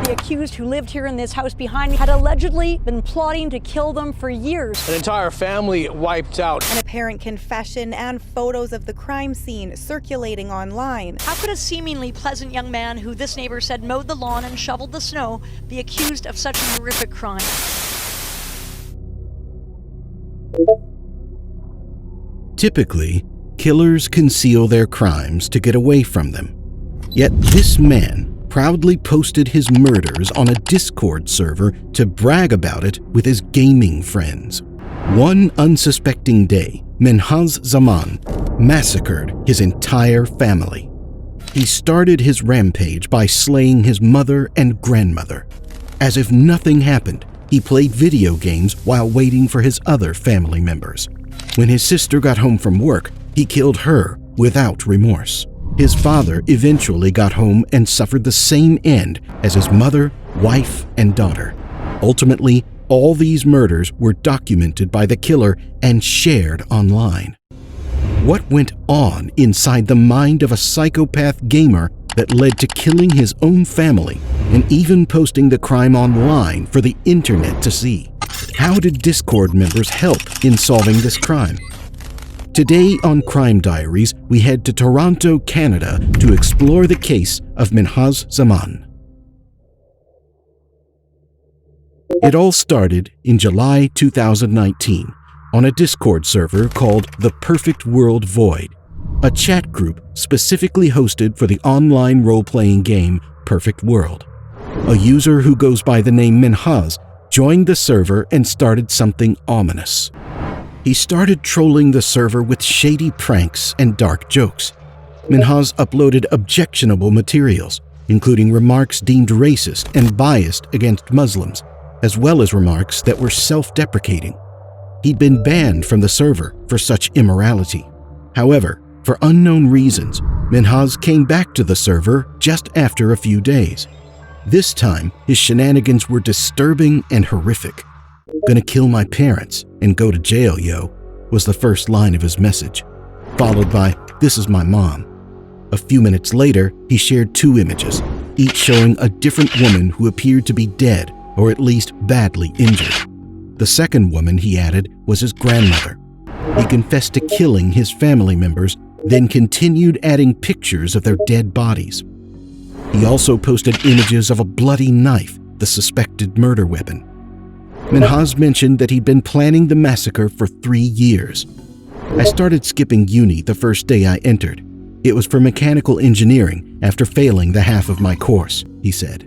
The accused, who lived here in this house behind me, had allegedly been plotting to kill them for years. An entire family wiped out. An apparent confession and photos of the crime scene circulating online. How could a seemingly pleasant young man who this neighbor said mowed the lawn and shoveled the snow be accused of such a horrific crime? Typically, killers conceal their crimes to get away from them. Yet this man proudly posted his murders on a Discord server to brag about it with his gaming friends. One unsuspecting day, Menhaz Zaman massacred his entire family. He started his rampage by slaying his mother and grandmother. As if nothing happened, he played video games while waiting for his other family members. When his sister got home from work, he killed her without remorse. His father eventually got home and suffered the same end as his mother, wife, and daughter. Ultimately, all these murders were documented by the killer and shared online. What went on inside the mind of a psychopath gamer that led to killing his own family and even posting the crime online for the internet to see? How did Discord members help in solving this crime? Today on Crime Diaries, we head to Toronto, Canada to explore the case of Menhaz Zaman. It all started in July 2019 on a Discord server called The Perfect World Void, a chat group specifically hosted for the online role-playing game Perfect World. A user who goes by the name Menhaz joined the server and started something ominous. He started trolling the server with shady pranks and dark jokes. Menhaz uploaded objectionable materials, including remarks deemed racist and biased against Muslims, as well as remarks that were self-deprecating. He'd been banned from the server for such immorality. However, for unknown reasons, Menhaz came back to the server just after a few days. This time, his shenanigans were disturbing and horrific. "Gonna kill my parents and go to jail, yo," was the first line of his message, followed by, "This is my mom." A few minutes later, he shared two images, each showing a different woman who appeared to be dead or at least badly injured. The second woman he added was his grandmother. He confessed to killing his family members, then continued adding pictures of their dead bodies. He also posted images of a bloody knife, the suspected murder weapon. Menhaz mentioned that he'd been planning the massacre for 3 years. "I started skipping uni the first day I entered. It was for mechanical engineering after failing the half of my course," he said.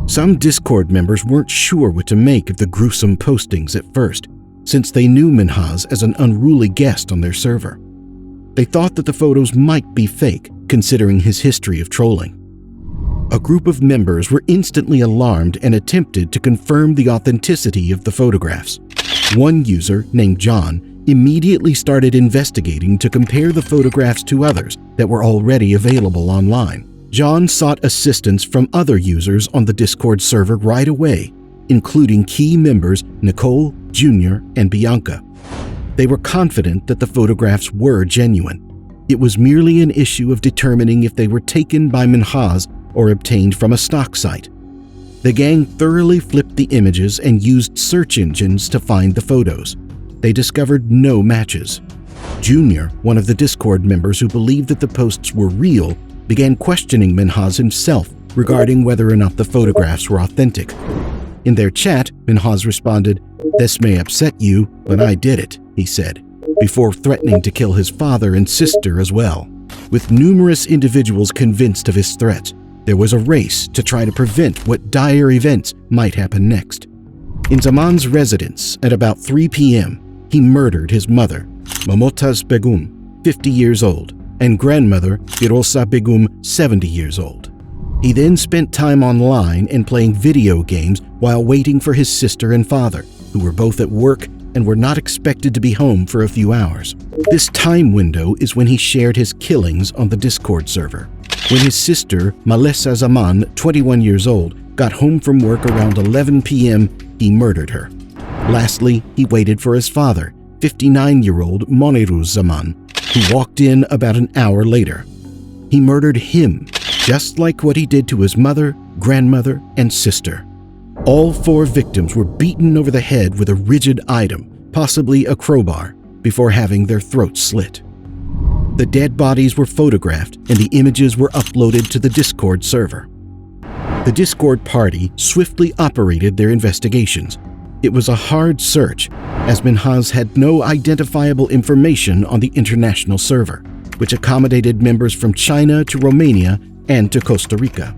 Some Discord members weren't sure what to make of the gruesome postings at first, since they knew Menhaz as an unruly guest on their server. They thought that the photos might be fake, considering his history of trolling. A group of members were instantly alarmed and attempted to confirm the authenticity of the photographs. One user, named John, immediately started investigating to compare the photographs to others that were already available online. John sought assistance from other users on the Discord server right away, including key members Nicole, Junior, and Bianca. They were confident that the photographs were genuine. It was merely an issue of determining if they were taken by Menhaz or obtained from a stock site. The gang thoroughly flipped the images and used search engines to find the photos. They discovered no matches. Junior, one of the Discord members who believed that the posts were real, began questioning Menhaz himself regarding whether or not the photographs were authentic. In their chat, Menhaz responded, "This may upset you, but I did it," he said, before threatening to kill his father and sister as well. With numerous individuals convinced of his threats, there was a race to try to prevent what dire events might happen next. In Zaman's residence at about 3 p.m., he murdered his mother, Momtaz Begum, 50 years old, and grandmother, Firosa Begum, 70 years old. He then spent time online and playing video games while waiting for his sister and father, who were both at work and were not expected to be home for a few hours. This time window is when he shared his killings on the Discord server. When his sister, Menhaz Zaman, 21 years old, got home from work around 11 p.m., he murdered her. Lastly, he waited for his father, 59-year-old Menhaz Zaman, who walked in about an hour later. He murdered him, just like what he did to his mother, grandmother, and sister. All 4 victims were beaten over the head with a rigid item, possibly a crowbar, before having their throats slit. The dead bodies were photographed and the images were uploaded to the Discord server. The Discord party swiftly operated their investigations. It was a hard search, as Menhaz had no identifiable information on the international server, which accommodated members from China to Romania and to Costa Rica.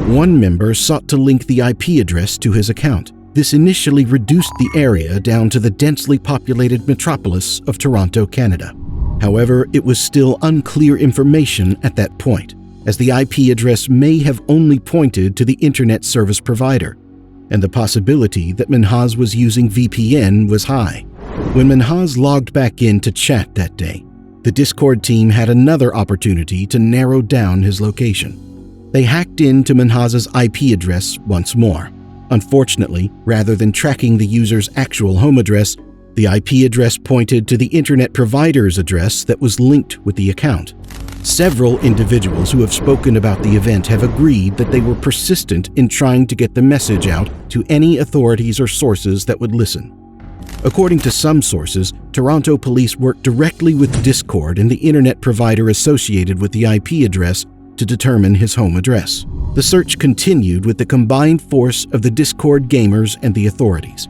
One member sought to link the IP address to his account. This initially reduced the area down to the densely populated metropolis of Toronto, Canada. However, it was still unclear information at that point, as the IP address may have only pointed to the internet service provider, and the possibility that Menhaz was using VPN was high. When Menhaz logged back in to chat that day, the Discord team had another opportunity to narrow down his location. They hacked into Menhaz's IP address once more. Unfortunately, rather than tracking the user's actual home address, the IP address pointed to the internet provider's address that was linked with the account. Several individuals who have spoken about the event have agreed that they were persistent in trying to get the message out to any authorities or sources that would listen. According to some sources, Toronto police worked directly with Discord and the internet provider associated with the IP address to determine his home address. The search continued with the combined force of the Discord gamers and the authorities.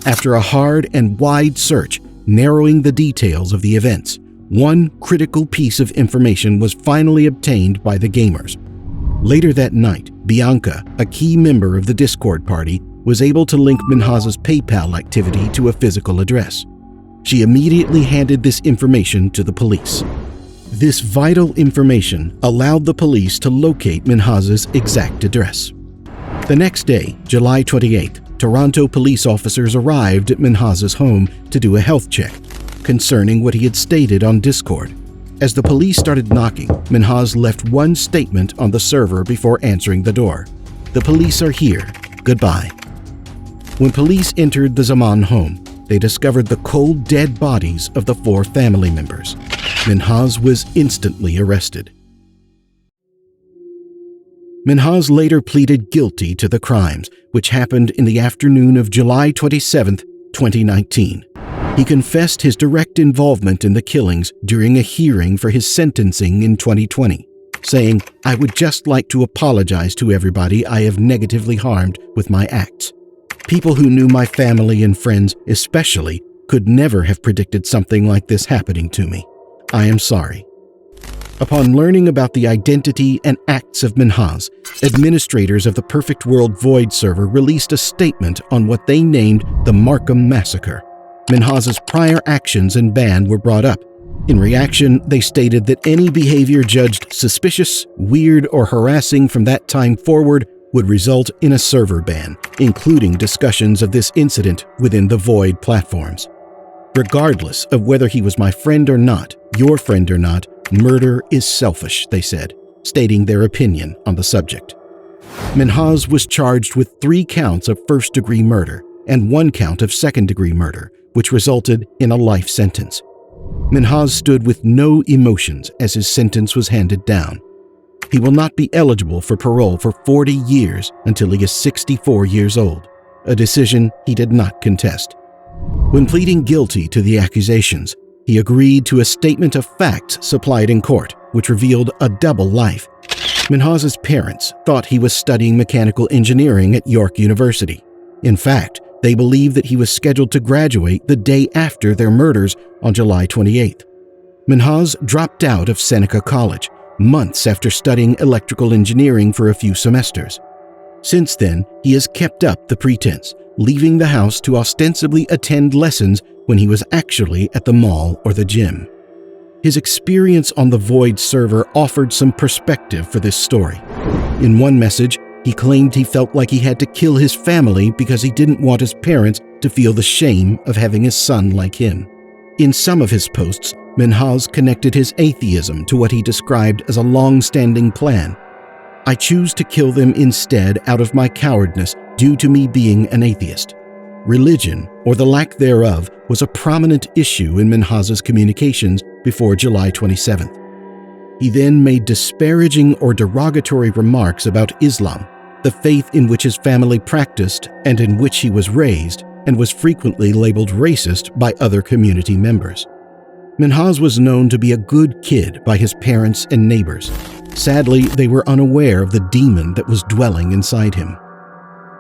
After a hard and wide search, narrowing the details of the events, one critical piece of information was finally obtained by the gamers. Later that night, Bianca, a key member of the Discord party, was able to link Menhaz's PayPal activity to a physical address. She immediately handed this information to the police. This vital information allowed the police to locate Menhaz's exact address. The next day, July 28th, Toronto police officers arrived at Menhaz's home to do a health check concerning what he had stated on Discord. As the police started knocking, Menhaz left one statement on the server before answering the door. "The police are here. Goodbye." When police entered the Zaman home, they discovered the cold, dead bodies of the 4 family members. Menhaz was instantly arrested. Menhaz later pleaded guilty to the crimes, which happened in the afternoon of July 27, 2019. He confessed his direct involvement in the killings during a hearing for his sentencing in 2020, saying, "I would just like to apologize to everybody I have negatively harmed with my acts. People who knew my family and friends especially could never have predicted something like this happening to me. I am sorry." Upon learning about the identity and acts of Menhaz, administrators of the Perfect World Void server released a statement on what they named the Markham Massacre. Menhaz's prior actions and ban were brought up. In reaction, they stated that any behavior judged suspicious, weird, or harassing from that time forward would result in a server ban, including discussions of this incident within the Void platforms. "Regardless of whether he was my friend or not, your friend or not, murder is selfish," they said, stating their opinion on the subject. Menhaz was charged with 3 counts of first-degree murder and 1 count of second-degree murder, which resulted in a life sentence. Menhaz stood with no emotions as his sentence was handed down. He will not be eligible for parole for 40 years until he is 64 years old, a decision he did not contest. When pleading guilty to the accusations, he agreed to a statement of facts supplied in court, which revealed a double life. Menhaz's parents thought he was studying mechanical engineering at York University. In fact, they believed that he was scheduled to graduate the day after their murders on July 28th. Menhaz dropped out of Seneca College months after studying electrical engineering for a few semesters. Since then, he has kept up the pretense, leaving the house to ostensibly attend lessons when he was actually at the mall or the gym. His experience on the Void server offered some perspective for this story. In one message, he claimed he felt like he had to kill his family because he didn't want his parents to feel the shame of having a son like him. In some of his posts, Menhaz connected his atheism to what he described as a long-standing plan. "I choose to kill them instead out of my cowardness due to me being an atheist." Religion, or the lack thereof, was a prominent issue in Menhaz's communications before July 27th. He then made disparaging or derogatory remarks about Islam, the faith in which his family practiced and in which he was raised, and was frequently labeled racist by other community members. Menhaz was known to be a good kid by his parents and neighbors. Sadly, they were unaware of the demon that was dwelling inside him.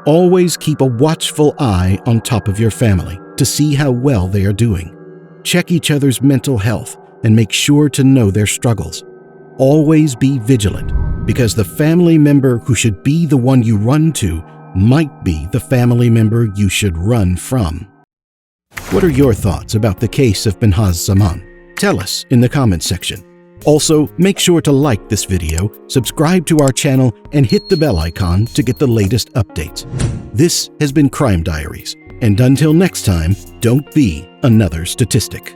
Always keep a watchful eye on top of your family to see how well they are doing. Check each other's mental health and make sure to know their struggles. Always be vigilant, because the family member who should be the one you run to might be the family member you should run from. What are your thoughts about the case of Menhaz Zaman? Tell us in the comments section. Also, make sure to like this video, subscribe to our channel, and hit the bell icon to get the latest updates. This has been Crime Diaries, and until next time, don't be another statistic.